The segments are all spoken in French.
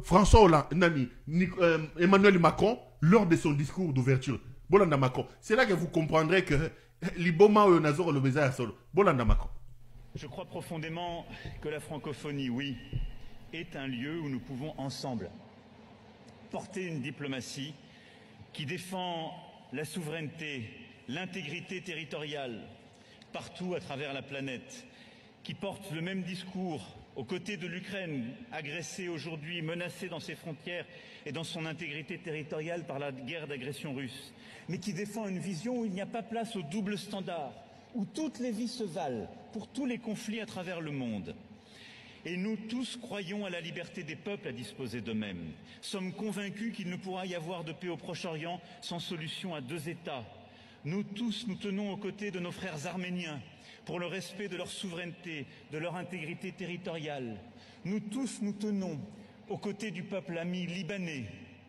François Hollande, Emmanuel Macron, lors de son discours d'ouverture, Bolanda Macron, c'est là que vous comprendrez que Liboma ou Nazor le Bézard solo. Bolanda Macron. Je crois profondément que la francophonie, oui, est un lieu où nous pouvons ensemble porter une diplomatie qui défend la souveraineté, l'intégrité territoriale partout à travers la planète, qui porte le même discours aux côtés de l'Ukraine, agressée aujourd'hui, menacée dans ses frontières et dans son intégrité territoriale par la guerre d'agression russe, mais qui défend une vision où il n'y a pas place au double standard, où toutes les vies se valent pour tous les conflits à travers le monde. Et nous tous croyons à la liberté des peuples à disposer d'eux-mêmes. Sommes convaincus qu'il ne pourra y avoir de paix au Proche-Orient sans solution à deux États. Nous tous, nous tenons aux côtés de nos frères arméniens pour le respect de leur souveraineté, de leur intégrité territoriale. Nous tous, nous tenons aux côtés du peuple ami libanais,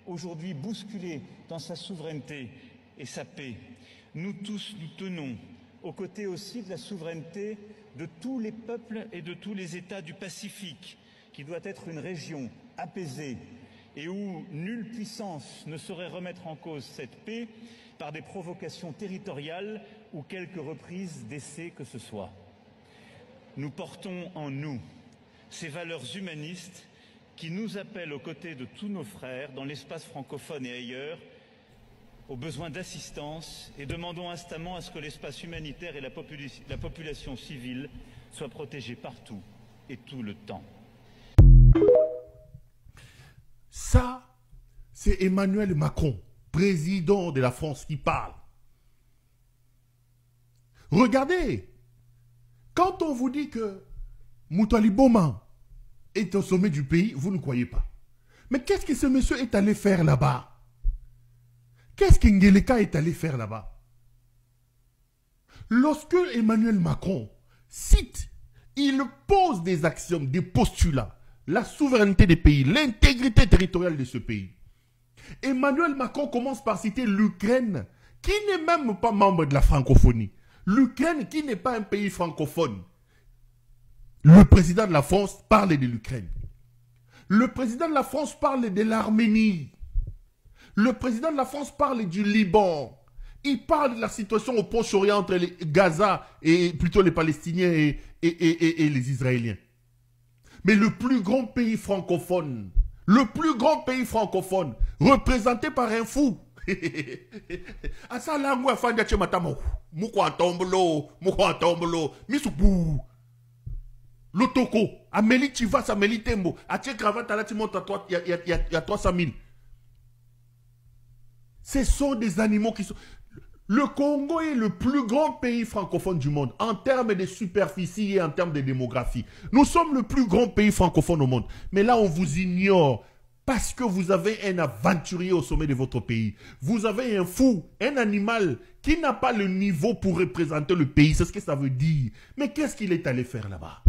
aujourd'hui bousculé dans sa souveraineté et sa paix. Nous tous, nous tenons aux côtés aussi de la souveraineté de tous les peuples et de tous les États du Pacifique, qui doit être une région apaisée et où nulle puissance ne saurait remettre en cause cette paix par des provocations territoriales ou quelques reprises d'essais que ce soit. Nous portons en nous ces valeurs humanistes qui nous appellent aux côtés de tous nos frères dans l'espace francophone et ailleurs, aux besoins d'assistance, et demandons instamment à ce que l'espace humanitaire et la population civile soient protégés partout et tout le temps. Ça, c'est Emmanuel Macron, président de la France, qui parle. Regardez, quand on vous dit que Moutali Boma est au sommet du pays, vous ne croyez pas. Mais qu'est-ce que ce monsieur est allé faire là-bas? Qu'est-ce qu'Ngeleka est allé faire là-bas? Lorsque Emmanuel Macron cite, il pose des axiomes, des postulats, la souveraineté des pays, l'intégrité territoriale de ce pays. Emmanuel Macron commence par citer l'Ukraine, qui n'est même pas membre de la francophonie. L'Ukraine, qui n'est pas un pays francophone. Le président de la France parle de l'Ukraine. Le président de la France parle de l'Arménie. Le président de la France parle du Liban. Il parle de la situation au Proche-Orient entre les Gaza et plutôt les Palestiniens et les Israéliens. Mais le plus grand pays francophone, représenté par un fou. Lotoko, Amélie Chivas, Amélie Tembo, Atie Cravate, là tu montes à toi, il y a 300 000. Ce sont des animaux qui sont... Le Congo est le plus grand pays francophone du monde en termes de superficie et en termes de démographie. Nous sommes le plus grand pays francophone au monde. Mais là, on vous ignore parce que vous avez un aventurier au sommet de votre pays. Vous avez un fou, un animal qui n'a pas le niveau pour représenter le pays. C'est ce que ça veut dire. Mais qu'est-ce qu'il est allé faire là-bas?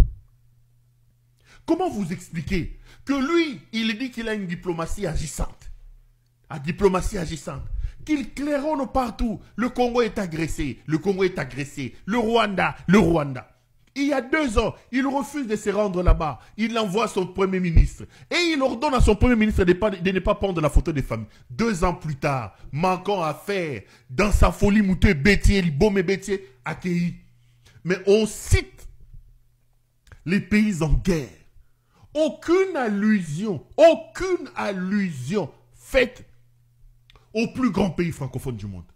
Comment vous expliquer que lui, il dit qu'il a une diplomatie agissante? À diplomatie agissante. Qu'il claironne partout. Le Congo est agressé. Le Congo est agressé. Le Rwanda. Il y a 2 ans, il refuse de se rendre là-bas. Il envoie son premier ministre. Et il ordonne à son premier ministre de ne pas prendre la photo des familles. 2 ans plus tard, manquant à faire, dans sa folie moutée, Bétier, Libomé Bétier, accueilli. Mais on cite les pays en guerre. Aucune allusion faite au plus grand pays francophone du monde.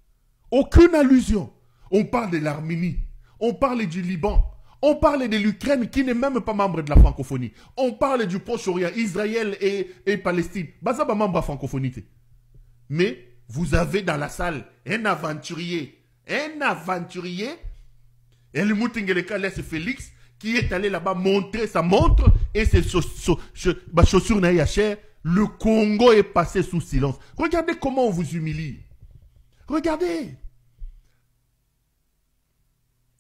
Aucune allusion. On parle de l'Arménie, on parle du Liban, on parle de l'Ukraine qui n'est même pas membre de la francophonie. On parle du Proche-Orient, Israël et Palestine. Baza ba membre de la francophonie. Mais vous avez dans la salle un aventurier, et le Moutingeleka laisse Félix, qui est allé là-bas montrer sa montre et ses chaussures naïachères. Le Congo est passé sous silence. Regardez comment on vous humilie. Regardez.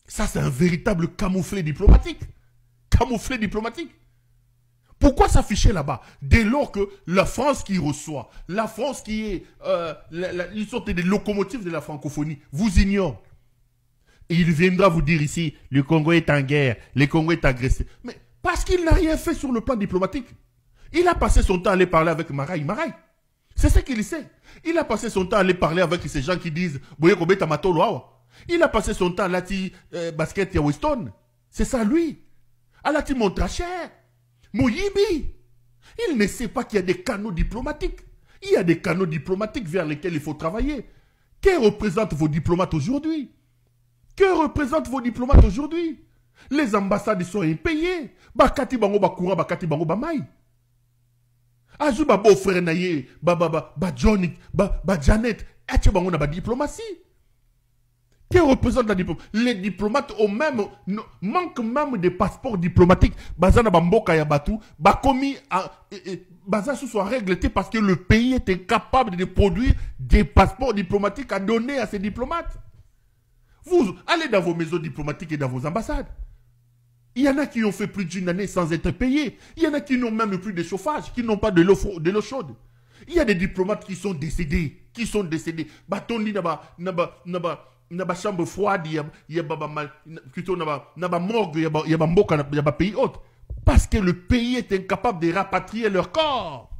Ça, c'est un véritable camouflet diplomatique. Camouflet diplomatique. Pourquoi s'afficher là-bas? Dès lors que la France qui reçoit, la France qui est une sorte de locomotive de la francophonie, vous ignore. Et il viendra vous dire ici, le Congo est en guerre, le Congo est agressé. Mais parce qu'il n'a rien fait sur le plan diplomatique. Il a passé son temps à aller parler avec Maraï. C'est ce qu'il sait. Il a passé son temps à aller parler avec ces gens qui disent il a passé son temps à lati basket ya Weston. C'est ça lui. À lati Montrachet. Moyibi. Il ne sait pas qu'il y a des canaux diplomatiques. Il y a des canaux diplomatiques vers lesquels il faut travailler. Que représentent vos diplomates aujourd'hui? Que représentent vos diplomates aujourd'hui? Les ambassades sont impayées. Bakati bango bakura, bakati bango bamai. Azu ba beau frère naye, ba Johnny, ba Janet, eche bango na ba diplomatie. Qui représente la diplomatie? Les diplomates manquent même des passeports diplomatiques. Bazana bamboka ya batu, ba commis Baza sous soit régleté parce que le pays est incapable de produire des passeports diplomatiques à donner à ses diplomates. Vous allez dans vos maisons diplomatiques et dans vos ambassades. Il y en a qui ont fait plus d'une année sans être payés. Il y en a qui n'ont même plus de chauffage, qui n'ont pas de l'eau chaude. Il y a des diplomates qui sont décédés. Batondi naba chambre froide, plutôt naba morgue, yaba mboka, yaba pays autre. Parce que le pays est incapable de rapatrier leur corps.